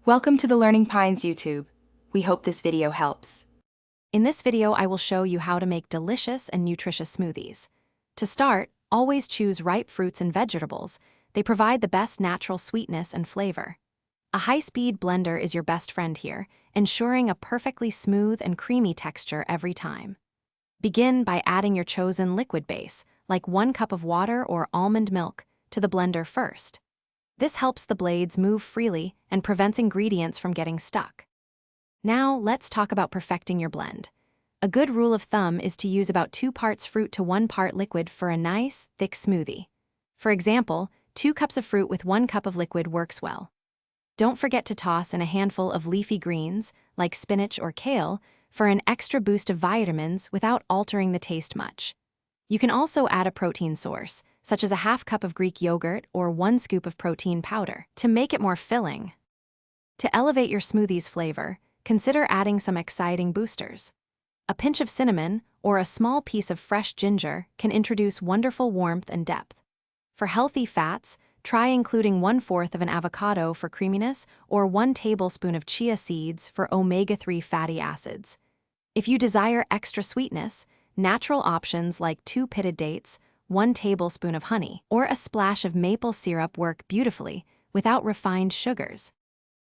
Welcome to the Learning Pines YouTube. We hope this video helps. In this video, I will show you how to make delicious and nutritious smoothies. To start, always choose ripe fruits and vegetables. They provide the best natural sweetness and flavor. A high-speed blender is your best friend here, ensuring a perfectly smooth and creamy texture every time. Begin by adding your chosen liquid base, like 1 cup of water or almond milk, to the blender first. This helps the blades move freely and prevents ingredients from getting stuck. Now, let's talk about perfecting your blend. A good rule of thumb is to use about 2 parts fruit to 1 part liquid for a nice, thick smoothie. For example, 2 cups of fruit with 1 cup of liquid works well. Don't forget to toss in a handful of leafy greens, like spinach or kale, for an extra boost of vitamins without altering the taste much. You can also add a protein source, such as a half cup of Greek yogurt or 1 scoop of protein powder, to make it more filling. To elevate your smoothie's flavor, consider adding some exciting boosters. A pinch of cinnamon or a small piece of fresh ginger can introduce wonderful warmth and depth. For healthy fats, try including 1/4 of an avocado for creaminess or 1 tablespoon of chia seeds for omega-3 fatty acids. If you desire extra sweetness, natural options like 2 pitted dates, 1 tablespoon of honey, or a splash of maple syrup work beautifully without refined sugars.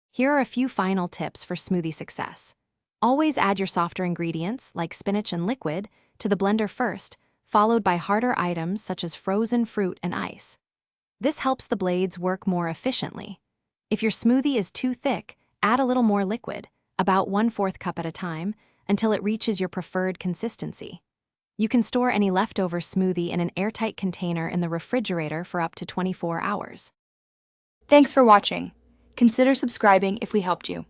Here are a few final tips for smoothie success. Always add your softer ingredients, like spinach and liquid, to the blender first, followed by harder items such as frozen fruit and ice. This helps the blades work more efficiently. If your smoothie is too thick, add a little more liquid, about 1/4 cup at a time, until it reaches your preferred consistency. You can store any leftover smoothie in an airtight container in the refrigerator for up to 24 hours. Thanks for watching. Consider subscribing if we helped you.